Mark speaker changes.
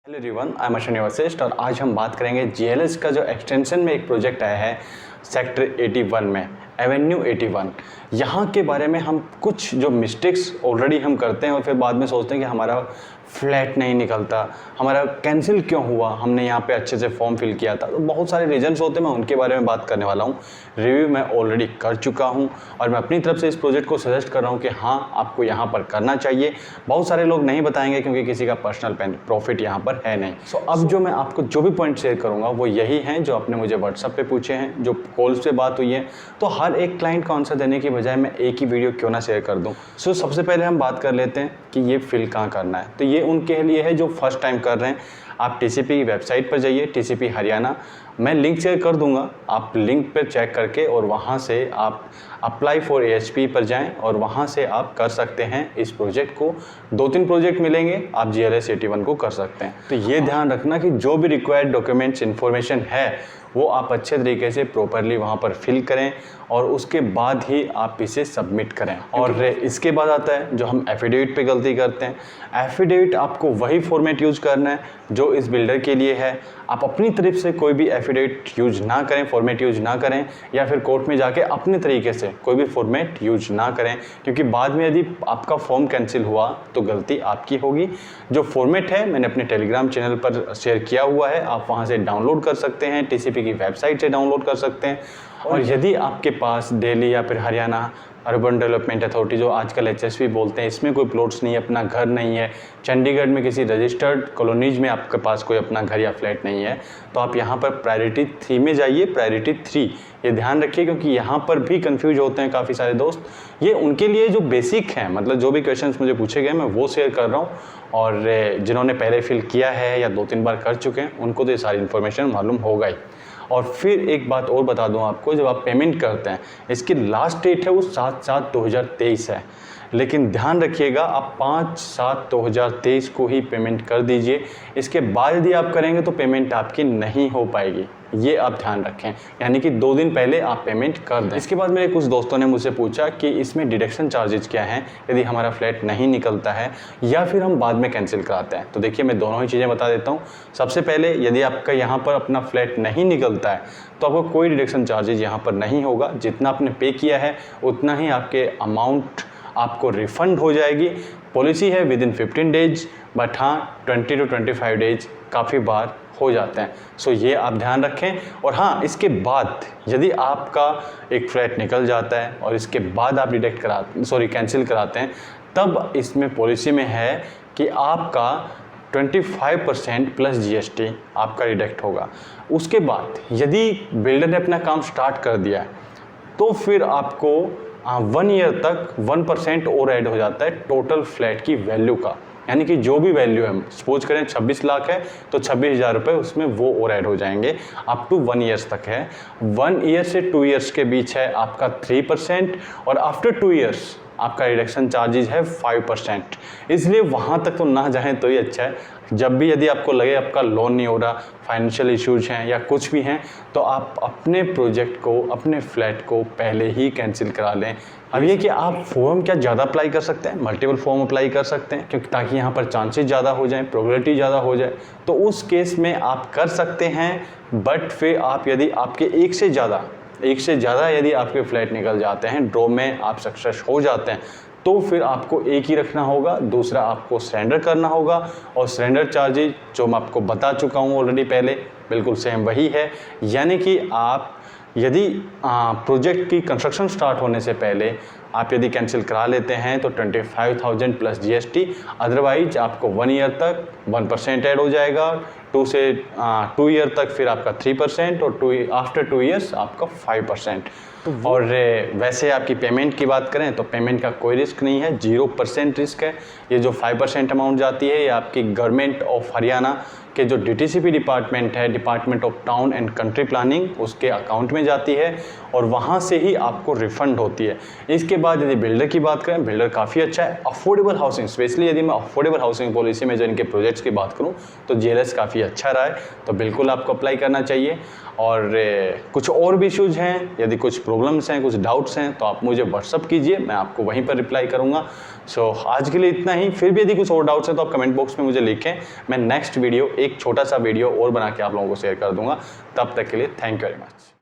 Speaker 1: Hello everyone, I am Ashwini Vashishtha और आज हम बात करेंगे जीएलएस का जो एक्सटेंशन में एक प्रोजेक्ट आया है सेक्टर 81 में, एवेन्यू 81। यहाँ के बारे में हम कुछ जो मिस्टेक्स ऑलरेडी हम करते हैं और फिर बाद में सोचते हैं कि हमारा फ्लैट नहीं निकलता, हमारा कैंसिल क्यों हुआ, हमने यहाँ पे अच्छे से फॉर्म फिल किया था। तो बहुत सारे रीजंस होते हैं, मैं उनके बारे में बात करने वाला हूँ। रिव्यू मैं ऑलरेडी कर चुका हूँ और मैं अपनी तरफ से इस प्रोजेक्ट को सजेस्ट कर रहा हूँ कि हाँ, आपको यहाँ पर करना चाहिए। बहुत सारे लोग नहीं बताएंगे क्योंकि किसी का पर्सनल प्रॉफिट यहाँ पर है नहीं। अब जो मैं आपको जो भी पॉइंट शेयर करूँगा वो यही हैं जो आपने मुझे व्हाट्सएप पे पूछे हैं, जो कॉल्स पे बात हुई है। तो हर एक क्लाइंट का आंसर देने की बजाय मैं एक ही वीडियो क्यों ना शेयर कर दूँ। सबसे पहले हम बात कर लेते हैं कि ये फिल कहाँ करना है। तो ये उनके लिए है जो फर्स्ट टाइम कर रहे हैं। आप टीसीपी की वेबसाइट पर जाइए, टीसीपी हरियाणा, मैं लिंक शेयर कर दूंगा, आप लिंक पर चेक करके और वहाँ से आप अप्लाई फॉर एएचपी पर जाएं और वहाँ से आप कर सकते हैं इस प्रोजेक्ट को। 2-3 प्रोजेक्ट मिलेंगे, आप जीएलएस 81 को कर सकते हैं। तो ये ध्यान रखना कि जो भी रिक्वायर्ड डॉक्यूमेंट्स इन्फॉर्मेशन है वो आप अच्छे तरीके से प्रॉपरली वहाँ पर फिल करें और उसके बाद ही आप इसे सबमिट करें। और इसके बाद आता है जो हम एफिडेविट पे गलती करते हैं। एफिडेविट आपको वही फॉर्मेट यूज़ करना है जो इस बिल्डर के लिए है। आप अपनी तरफ से कोई भी एफिडेविट यूज ना करें, फॉर्मेट यूज ना करें, या फिर कोर्ट में जाके अपने तरीके से कोई भी फॉर्मेट यूज ना करें, क्योंकि बाद में यदि आपका फॉर्म कैंसिल हुआ तो गलती आपकी होगी। जो फॉर्मेट है मैंने अपने टेलीग्राम चैनल पर शेयर किया हुआ है, आप वहाँ से डाउनलोड कर सकते हैं, टीसीपी की वेबसाइट से डाउनलोड कर सकते हैं। और यदि आपके पास दिल्ली या फिर हरियाणा अर्बन डेवलपमेंट अथॉरिटी, जो आजकल एचएसपी बोलते हैं, इसमें कोई प्लॉट्स नहीं है, अपना घर नहीं है, चंडीगढ़ में किसी रजिस्टर्ड कॉलोनीज में आपके पास कोई अपना घर या फ्लैट नहीं है, तो आप यहाँ पर प्रायोरिटी 3 में जाइए। प्रायोरिटी 3 ये ध्यान रखिए, क्योंकि यहाँ पर भी कंफ्यूज होते हैं काफ़ी सारे दोस्त। ये उनके लिए जो बेसिक हैं, मतलब जो भी क्वेश्चंस मुझे पूछे गए मैं वो शेयर कर रहा हूँ, और जिन्होंने पहले फिल किया है या 2-3 बार कर चुके हैं उनको तो ये सारी इन्फॉर्मेशन मालूम होगा ही। और फिर एक बात और बता दूं आपको, जब आप पेमेंट करते हैं, इसकी लास्ट डेट है वो 7/7/2023 है, लेकिन ध्यान रखिएगा आप 5/7/2023 को ही पेमेंट कर दीजिए। इसके बाद यदि आप करेंगे तो पेमेंट आपकी नहीं हो पाएगी, ये आप ध्यान रखें। यानी कि 2 दिन पहले आप पेमेंट कर दें। इसके बाद मेरे कुछ दोस्तों ने मुझसे पूछा कि इसमें डिडक्शन चार्जेस क्या हैं यदि हमारा फ्लैट नहीं निकलता है या फिर हम बाद में कैंसिल कराते हैं। तो देखिए, मैं दोनों ही चीज़ें बता देता हूँ। सबसे पहले, यदि आपका यहाँ पर अपना फ्लैट नहीं निकलता है तो आपको कोई डिडक्शन चार्जेज यहाँ पर नहीं होगा। जितना आपने पे किया है उतना ही आपके अमाउंट आपको रिफ़ंड हो जाएगी। पॉलिसी है विदिन 15 डेज, बट हाँ 20 to 25 डेज काफ़ी बार हो जाते हैं। सो ये आप ध्यान रखें। और हाँ, इसके बाद यदि आपका एक फ्लैट निकल जाता है और इसके बाद आप कैंसिल कराते हैं, तब इसमें पॉलिसी में है कि आपका 25% प्लस जीएसटी आपका डिडक्ट होगा। उसके बाद यदि बिल्डर ने अपना काम स्टार्ट कर दिया है तो फिर आपको 1 ईयर तक 1% और ऐड हो जाता है टोटल फ्लैट की वैल्यू का। यानी कि जो भी वैल्यू है, सपोज करें 26 लाख है तो 26,000 रुपये उसमें वो और ऐड हो जाएंगे। अप टू 1 ईयर्स तक है। 1 ईयर से 2 ईयर्स के बीच है आपका 3%, और आफ्टर 2 ईयर्स आपका रिडक्शन चार्जेस है 5%। इसलिए वहाँ तक तो ना जाएं तो ही अच्छा है। जब भी यदि आपको लगे आपका लोन नहीं हो रहा, फाइनेंशियल इश्यूज हैं या कुछ भी हैं, तो आप अपने प्रोजेक्ट को, अपने फ्लैट को पहले ही कैंसिल करा लें। अब ये कि आप फॉर्म क्या ज़्यादा अप्लाई कर सकते हैं, मल्टीपल फॉर्म अप्लाई कर सकते हैं, क्योंकि ताकि यहाँ पर चांसेस ज़्यादा हो जाएं, प्रोबेबिलिटी ज़्यादा हो जाए, तो उस केस में आप कर सकते हैं। बट फिर आप यदि आपके एक से ज़्यादा यदि आपके फ्लैट निकल जाते हैं, ड्रॉ में आप सक्सेस हो जाते हैं, तो फिर आपको एक ही रखना होगा, दूसरा आपको सरेंडर करना होगा। और सरेंडर चार्जेज जो मैं आपको बता चुका हूँ ऑलरेडी पहले, बिल्कुल सेम वही है। यानी कि आप यदि प्रोजेक्ट की कंस्ट्रक्शन स्टार्ट होने से पहले आप यदि कैंसिल करा लेते हैं तो 25,000 प्लस जीएसटी। अदरवाइज आपको 1 ईयर तक 1% ऐड हो जाएगा, 2 ईयर तक फिर आपका 3%, और आफ्टर 2 ईयर्स आपका 5%। और वैसे आपकी पेमेंट की बात करें तो पेमेंट का कोई रिस्क नहीं है, 0% रिस्क है। ये जो 5% अमाउंट जाती है ये आपकी गवर्नमेंट ऑफ हरियाणा के जो डीटीसीपी डिपार्टमेंट है, department of town and country planning, उसके अकाउंट में जाती है और वहाँ से ही आपको रिफ़ंड होती है। इसके बाद यदि बिल्डर की बात करें, बिल्डर काफ़ी अच्छा है। अफोर्डेबल हाउसिंग, स्पेशली यदि मैं अफोर्डेबल हाउसिंग पॉलिसी में जो इनके प्रोजेक्ट्स की बात करूं तो जीएलएस काफ़ी अच्छा रहा है, तो बिल्कुल आपको अप्लाई करना चाहिए। और कुछ और भी इश्यूज़ हैं, यदि कुछ प्रॉब्लम्स हैं, कुछ डाउट्स हैं, तो आप मुझे व्हाट्सअप कीजिए, मैं आपको वहीं पर रिप्लाई करूँगा। सो आज के लिए इतना ही। फिर भी यदि कुछ और डाउट्स हैं तो आप कमेंट बॉक्स में मुझे लिखें, मैं नेक्स्ट वीडियो एक छोटा सा वीडियो और बना के आप लोगों को शेयर कर दूँगा। तब तक के लिए थैंक यू वेरी मच।